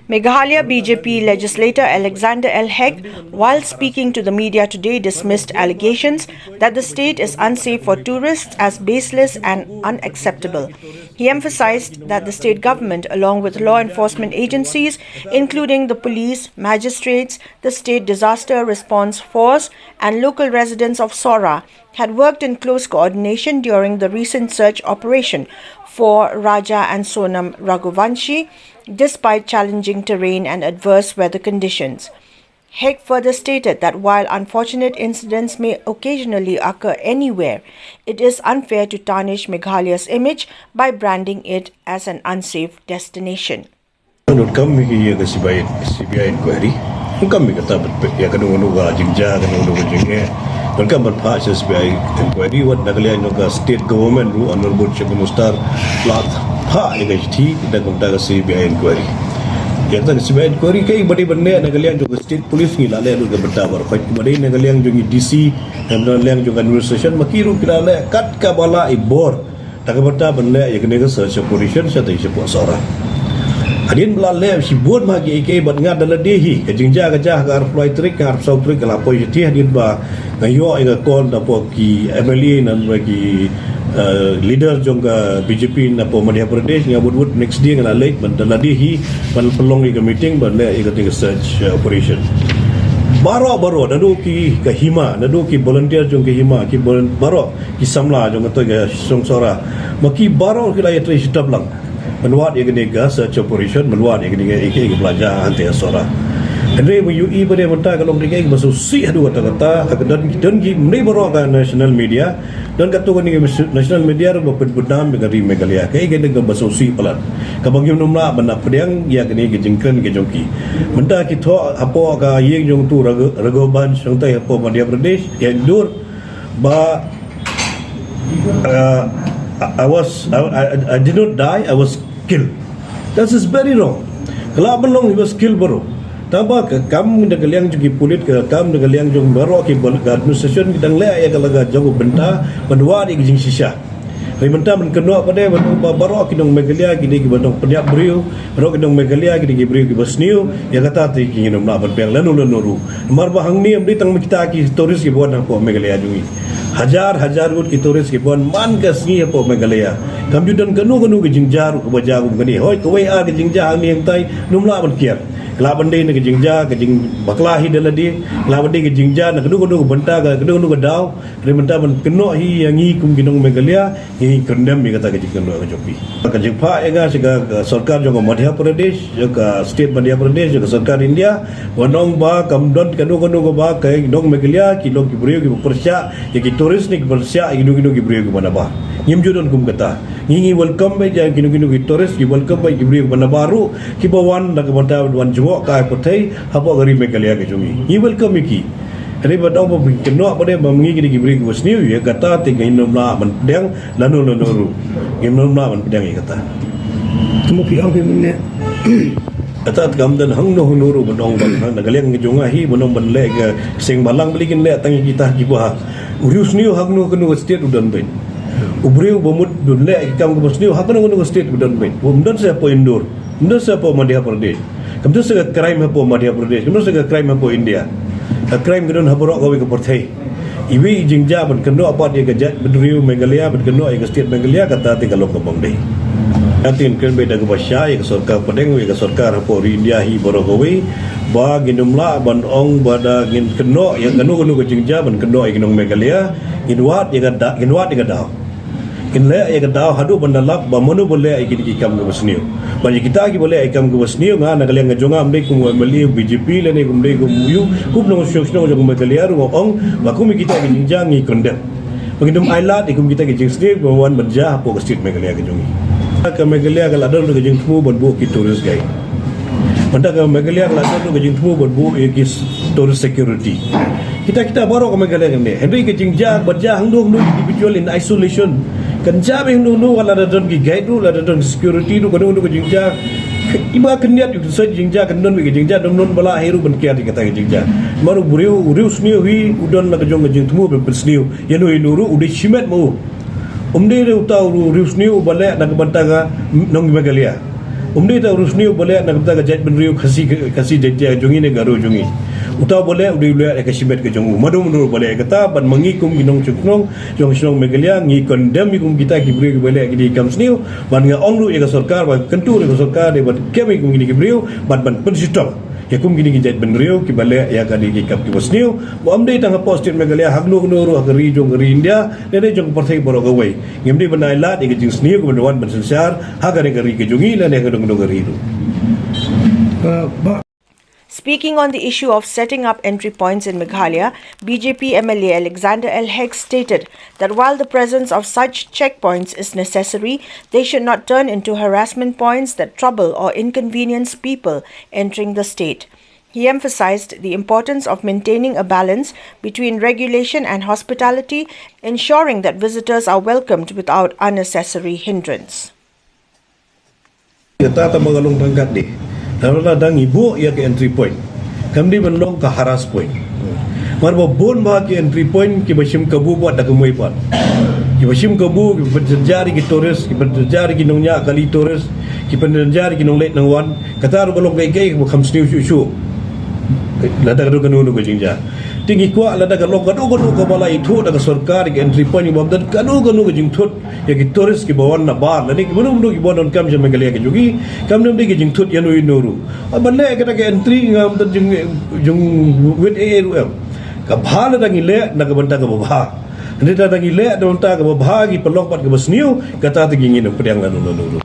Meghalaya BJP legislator Alexander L. Hegg, while speaking to the media today, dismissed allegations that the state is unsafe for tourists as baseless and unacceptable. He emphasized that the state government, along with law enforcement agencies, including the police, magistrates, the State Disaster Response Force, and local residents of Sora, had worked in close coordination during the recent search operation for Raja and Sonam Raghuvanshi, despite challenging terrain and adverse weather conditions. Hegg further stated that while unfortunate incidents may occasionally occur anywhere, it is unfair to tarnish Meghalaya's image by branding it as an unsafe destination. Kami ke CBI inquiry, kami kata ya kanu jingja kanu jingge, dan kami berpas CBI inquiry wat Nagaland juga state government ru honorable Chief Minister lat pa ya ti kita kata CBI inquiry. Ya kata CBI inquiry kai bade bende Nagaland juga state police ni lale juga bertabar. Fai bade Nagaland juga DC dan Nagaland juga administration makiru kira le kat ka bala ibor. Tak berta bende ya kena search operation saya tak sebut seorang. Adin belalai si buat magi ikai bat ngad dalam dehi kejingja kejah ke arah trik ke arah trik ke lapoi jeti adin ba ngayo ega kon dapo ki MLA nan bagi leader jongga BJP na po Madhya Pradesh ngabut next day ngala late ban dalam dehi ban pelong ega meeting ban le ega ting search operation baro nadu ki hima nadu ki volunteer jong ki hima ki baro ki samla jong to ga songsora maki baro ki la yatre sitablang menuat yang kena search operation menuat yang kena ikut pelajar anti asora. Andre UI pada mentah kalau mereka masuk si adu kata-kata dan mereka berorang national media dan kata ni national media berpenam dengan Meghalaya kayak kena masuk si pelan. Kabang yang nomla benda pedang ya kena kejengkan kejongki. Mentah kita apa ka yang jong tu Raghuvan sangtai apa Madhya Pradesh yang dur ba I did not die, I was killed. That is very wrong. Kalau belum he was killed baru. Tambah ke kamu dengan yang juga polit ke kamu dengan yang juga baru ke administration kita ngeliat ya kalau jauh benda berdua di jing sisa. Hari benda menkena pada baru kita Meghalaya kita bandung penyak beriu, baru kita Meghalaya kita beriu kita Bosnia ya kata tinggi nom nak berpeng lalu. Nomor bahang ni ambil tang kita ki turis ki buat apa Meghalaya jungi. Hajar gut ki turis ki buat man ke sengi apa Meghalaya. Kami dan kanu ke jingjar ke bajagu kani. Hoi ke WA ke jingjar ni yang tai numla berkiat. Kelab bende ke jingjar ke jing baklahi daladi. Kelab bende ke jingjar nak kanu ke benta ke kanu ke dau. Dari benta men keno hi yang hi kum ginong Meghalaya hi kendam mi kata ke jingkano ke jopi. Ke jingpa ega sega sarkar jong Madhya Pradesh juga state Madhya Pradesh juga sarkar India wanong ba kamdon kanu ke ba ke ginong Meghalaya ki log ki brio ki persya ya ki turis ni ki persya ginong ki brio ki mana ba. Nyimjudon kum kata ngingi welcome by jang kinu ki tourist ki welcome by gibri bana baru ki bawan nak banta wan juo ka potai apa gari Meghalaya ke jungi ni welcome ki hari badau bo keno apa de mangi ki gibri ki wasni ya kata tinggal nomla man pedang lanu ru nomla man pedang kata tumu pi ang pimne kata gamdan hang no nuru badong bang nagaleng ki junga hi bonong ban le sing balang belikin le tangi kita ki ba urus ni hang no kenu state udan ben Ubriu bomut dunle ikam ke Bosnia hakana ngono state budan bain. Umdan saya po Indore. Umdan saya po Madhya Pradesh. Kamdu saya crime hapo Madhya Pradesh. Kamdu saya crime hapo India. Crime gedon haboro gawe ke Perthai. Iwi jingja ban kendo apa dia gajat bedriu Meghalaya ban kendo ai state Meghalaya kata ti kalau ke bangdei. Nanti kan beda ke basya ke sarkar pedeng ke sarkar hapo India hi boro gawe ba ginumla ban ong bada gin kendo yang kenu ke jingja ban kendo ai ginong Meghalaya ginwat ya gada Kinle ya kata hadu bandalap bamanu boleh ai kini kam ke Bosnia. Banyak kita ki boleh ai kam ke Bosnia nga Nagaland ngajonga amde kum MLA BJP lene kum de kum muyu kum no shokshno jong Meghalaya ru ong bakum kita ki jinjang ni kondem. Pengidum ailat ikum kita ki jingsri bawan berjah po ke state Meghalaya ke jongi. Ke Meghalaya kala adon ke jing tmu bonbo ki tourist guide. Manda ke Meghalaya kala adon ke jing tmu bonbo ki tourist security. Kita baru ke Meghalaya ni. Henry ke jingjang berjah hang individual in isolation. Kenjab yang nunu kalau ada don guide tu, ada don security tu, kalau nunu jingja, iba kendiat itu saja jingja, kendon bagi jingja, don bala heru benkiat dikata jingja. Maru buriu sniu hi, udon nak jong jing temu bersniu, yang nuru udah cimet mau. Umde dia tahu riu sniu balik nak bantanga nong Meghalaya. Umni ta urus niu boleh nak kata jait benriu kasih jait jongi ne garu jongi. Utau boleh udi boleh ke simet ke jongu. Madu boleh kata ban mengikum ginong cuknong jong sinong megalia ngi kondem ikum kita kibriu boleh di kam sniu ban nga ongru ega sarkar ban kentu ega sarkar de ban kemi kum gini kibriu ban pensitong. Ya kum gini jait benriu ki boleh ya kadi ki kap ki bosniu. Bo amde tang post megalia hagnu nuru agri jong ri India de jong partai boro gawai. Ngemdi banai lat ega jing sniu ko ban ban sensar hagare gari ke jongi la ne gadong gari. Speaking on the issue of setting up entry points in Meghalaya, BJP MLA Alexander L. Hegg stated that while the presence of such checkpoints is necessary, they should not turn into harassment points that trouble or inconvenience people entering the state. He emphasized the importance of maintaining a balance between regulation and hospitality, ensuring that visitors are welcomed without unnecessary hindrance. Kita mengalung tangkat ni. Kalau dang ibu ya ke entry point. Kami menlong ke haras point. Marbo bon bah ke entry point ki basim kabu buat dak kemui pat. Ki basim kabu ki berjari ki tourist, ki berjari ki nongnya kali tourist, ki berjari ki nonglet nangwan. Kata ru belong kai kam sniu shu. Lada kadu kanu ko jingja. Tinggi kuat lada kalau kadu ko bala itu dak sarkar ki entry point bom dan kadu ko jing thut ya ki tourist ki bawan na bar lani ki munu ki bawan kam jam megalia ki jogi kam nem ki jing thut ya nuru balle kata ki entry ngam tan jing with ARM ka bhala dangi le na ka banta ka ba ndita dangi le donta ka ba ki pelong pat ka basniu kata ti ngin pedang nuru